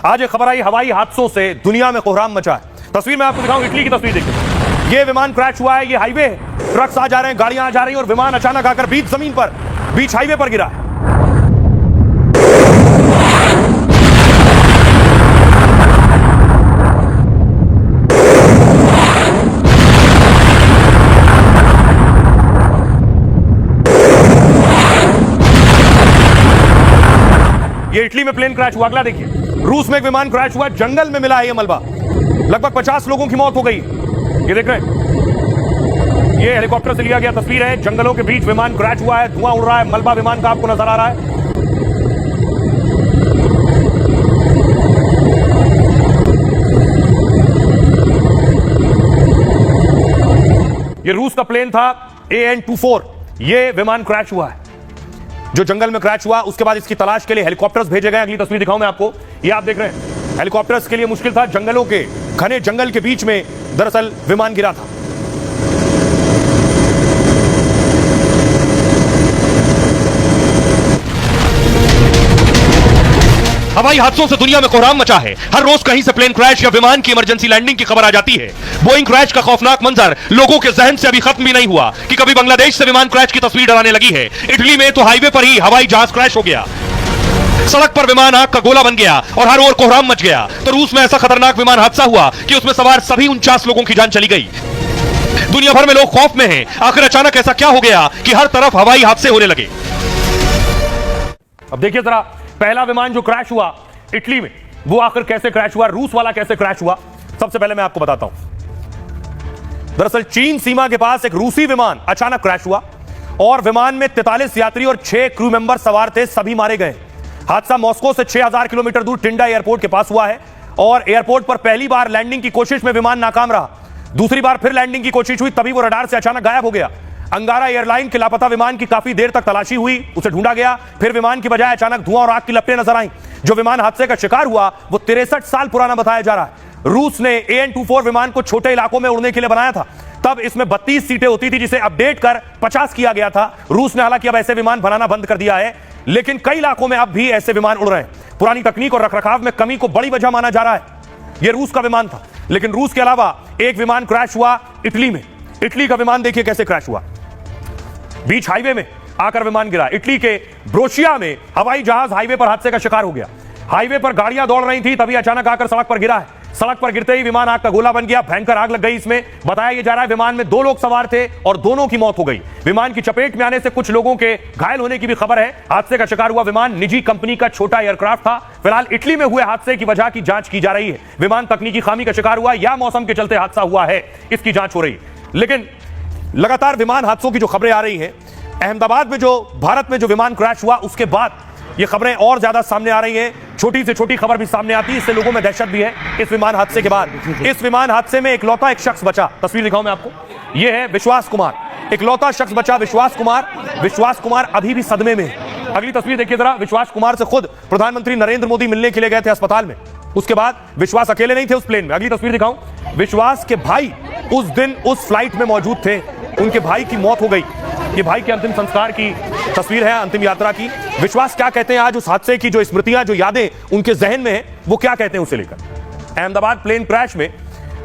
आज एक खबर आई हवाई हादसों से दुनिया में कोहराम मचा है। तस्वीर मैं आपको दिखाऊं, इटली की तस्वीर देखिए। ये विमान क्रैश हुआ है, ये हाईवे है, ट्रक्स आ जा रहे हैं, गाड़ियां आ जा रही हैं और विमान अचानक आकर बीच जमीन पर, बीच हाईवे पर गिरा है। ये इटली में प्लेन क्रैश हुआ। अगला देखिए, रूस में एक विमान क्रैश हुआ, जंगल में मिला है ये मलबा, लगभग 50 लोगों की मौत हो गई। ये देख रहे हैं, ये हेलीकॉप्टर से लिया गया तस्वीर है। जंगलों के बीच विमान क्रैश हुआ है, धुआं उड़ रहा है, मलबा विमान का आपको नजर आ रहा है। ये रूस का प्लेन था AN-24, ये विमान क्रैश हुआ है जो जंगल में क्रैश हुआ। उसके बाद इसकी तलाश के लिए हेलीकॉप्टर्स भेजे गए। अगली तस्वीर दिखाऊं मैं आपको, ये आप देख रहे हैं, हेलीकॉप्टर्स के लिए मुश्किल था, जंगलों के घने जंगल के बीच में दरअसल विमान गिरा था। हवाई हादसों से दुनिया में कोहराम मचा है। हर रोज कहीं से प्लेन क्रैश या विमान की इमरजेंसी लैंडिंग की खबर आ जाती है। बोइंग क्रैश का खौफनाक मंजर लोगों के जहन से अभी खत्म भी नहीं हुआ कि कभी बांग्लादेश से विमान क्रैश की तस्वीर डराने लगी है। इटली में तो हाईवे पर ही हवाई जहाज क्रैश हो गया, सड़क पर विमान आग का गोला बन गया और हर ओर कोहराम मच गया। तो रूस में ऐसा खतरनाक विमान हादसा हुआ कि उसमें सवार सभी 49 लोगों की जान चली गई। दुनिया भर में लोग खौफ में हैं। आखिर अचानक ऐसा क्या हो गया कि हर तरफ हवाई हादसे होने लगे। अब देखिए जरा, पहला विमान जो क्रैश हुआ इटली में, वो आखिर कैसे क्रैश हुआ, रूस वाला कैसे क्रैश हुआ, सबसे पहले मैं आपको बताता हूं। दरअसल चीन सीमा के पास एक रूसी विमान अचानक क्रैश हुआ और विमान में 43 यात्री और 6 क्रू मेंबर सवार थे, सभी मारे गए। हादसा मॉस्को से 6000 किलोमीटर दूर टिंडा एयरपोर्ट के पास हुआ है और एयरपोर्ट पर पहली बार लैंडिंग की कोशिश में विमान नाकाम रहा। दूसरी बार फिर लैंडिंग की कोशिश हुई, तभी वो रडार से अचानक गायब हो गया। अंगारा एयरलाइन के लापता विमान की काफी देर तक तलाशी हुई, उसे ढूंढा गया, फिर विमान की बजाय अचानक धुआं और आग की लपटें नजर आईं। जो विमान हादसे का शिकार हुआ वो 63 साल पुराना बताया जा रहा है। रूस ने AN-24 विमान को छोटे इलाकों में उड़ने के लिए बनाया था। तब इसमें 32 सीटें होती थी, जिसे अपडेट कर 50 किया गया था। रूस ने हालांकि अब ऐसे विमान बनाना बंद कर दिया है, लेकिन कई इलाकों में अब भी ऐसे विमान उड़ रहे हैं। पुरानी तकनीक और रखरखाव में कमी को बड़ी वजह माना जा रहा है। यह रूस का विमान था, लेकिन रूस के अलावा एक विमान क्रैश हुआ इटली में। इटली का विमान देखिए कैसे क्रैश हुआ, बीच हाईवे में आकर विमान गिरा। इटली के ब्रोशिया में हवाई जहाज हाईवे पर हादसे का शिकार हो गया। हाईवे पर गाड़ियां दौड़ रही थी, तभी अचानक आकर सड़क पर गिरा है। सड़क पर गिरते ही विमान आग का गोला बन गया, भयंकर आग लग गई। इसमें बताया जा रहा है विमान में 2 लोग सवार थे और दोनों की मौत हो गई। विमान की चपेट में आने से कुछ लोगों के घायल होने की भी खबर है। हादसे का शिकार हुआ विमान निजी कंपनी का छोटा एयरक्राफ्ट था। फिलहाल इटली में हुए हादसे की वजह की जांच की जा रही है। विमान तकनीकी खामी का शिकार हुआ या मौसम के चलते हादसा हुआ है, इसकी जांच हो रही है। लेकिन लगातार विमान हादसों की जो खबरें आ रही हैं, अहमदाबाद में जो भारत में जो विमान क्रैश हुआ उसके बाद ये खबरें और ज्यादा सामने आ रही हैं। छोटी से छोटी खबर भी सामने आती है, इससे लोगों में दहशत भी है। इस विमान हादसे के बाद, इस विमान हादसे में इकलौता एक शख्स बचा। तस्वीर दिखाऊं मैं आपको, ये है विश्वास कुमार, इकलौता शख्स बचा विश्वास कुमार। विश्वास कुमार अभी भी सदमे में है। अगली तस्वीर देखिए जरा, विश्वास कुमार से खुद प्रधानमंत्री नरेंद्र मोदी मिलने के लिए गए थे अस्पताल में। उसके बाद विश्वास अकेले नहीं थे उस प्लेन में। अगली तस्वीर दिखाऊं, विश्वास के भाई उस दिन उस फ्लाइट में मौजूद थे, उनके भाई की मौत हो गई। ये भाई के अंतिम संस्कार की तस्वीर है, अंतिम यात्रा की। विश्वास क्या कहते हैं आज उस हादसे की, जो स्मृतियां, जो यादें उनके जहन में है, वो क्या कहते हैं उसे लेकर। अहमदाबाद प्लेन क्रैश में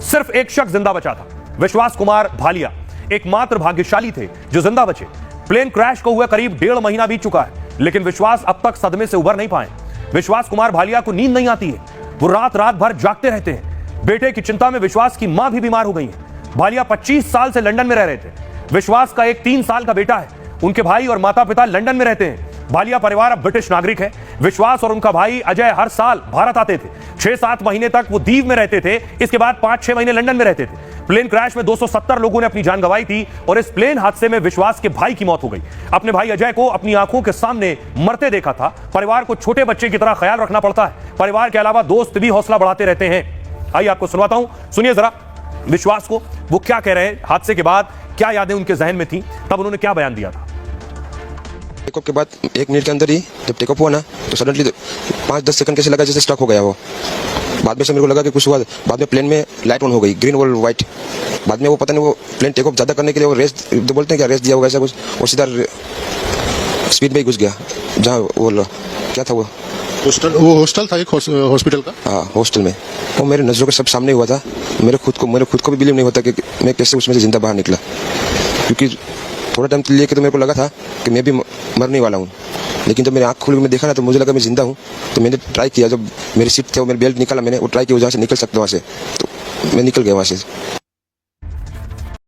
सिर्फ एक शख्स जिंदा बचा था, विश्वास कुमार भालिया। एकमात्र भाग्यशाली थे जो जिंदा बचे। प्लेन क्रैश को हुआ करीब 1.5 महीना बीत चुका है, लेकिन विश्वास अब तक सदमे से उबर नहीं पाए। विश्वास कुमार भालिया को नींद नहीं आती है, वो रात भर जागते रहते हैं। बेटे की चिंता में विश्वास की मां भी बीमार हो गई है। भालिया 25 साल से लंदन में रह रहे थे। विश्वास का एक 3 साल का बेटा है। उनके भाई और माता पिता लंदन में रहते हैं। भालिया परिवार अब ब्रिटिश नागरिक है। विश्वास और उनका भाई अजय हर साल भारत आते थे। 6-7 महीने तक वो दीव में रहते थे, इसके बाद 5-6 महीने लंदन में रहते थे। प्लेन क्रैश में 270 लोगों ने अपनी जान गंवाई थी और इस प्लेन हादसे में विश्वास के भाई की मौत हो गई। अपने भाई अजय को अपनी आंखों के सामने मरते देखा था। परिवार को छोटे बच्चे की तरह ख्याल रखना पड़ता है। परिवार के अलावा दोस्त भी हौसला बढ़ाते रहते हैं। आइए आपको सुनवाता हूं, सुनिए जरा विश्वास को, वो क्या कह रहे हैं। हादसे के बाद क्या यादें उनके जहन में थी, तब उन्होंने क्या बयान दिया था। टेकऑफ के बाद 1 मिनट के अंदर ही जब टेकऑफ हुआ ना, तो सडनली 5-10 सेकंड कैसे लगा जैसे स्टक हो गया वो। बाद में से मेरे को लगा कि कुछ हुआ। बाद में प्लेन में लाइट ऑन हो गई, ग्रीन और वाइट। बाद में वो पता नहीं, वो प्लेन टेकऑफ ज़्यादा करने के लिए वो रेस बोलते हैं क्या, रेस दिया होगा ऐसा कुछ, और सीधा स्पीड में ही घुस गया जहाँ वो क्या था वो वो हॉस्टल था एक हॉस्पिटल का। हाँ हॉस्टल में, वो मेरे नज़रों के सब सामने हुआ था। मेरे खुद को भी बिलीव नहीं होता कि मैं कैसे उसमें से जिंदा बाहर निकला, क्योंकि थोड़ा टाइम लिए कि तो मेरे को लगा था कि मैं भी मरने वाला हूँ, लेकिन जब मेरी आँख खुल के मैं देखा ना तो मुझे लगा मैं जिंदा हूँ। तो मैंने ट्राई किया, जब मेरी सीट थे वो मेरी बेल्ट निकाला मैंने, वो ट्राई किया जहाँ से निकल सकता वहाँ से, तो मैं निकल गया वहाँ से।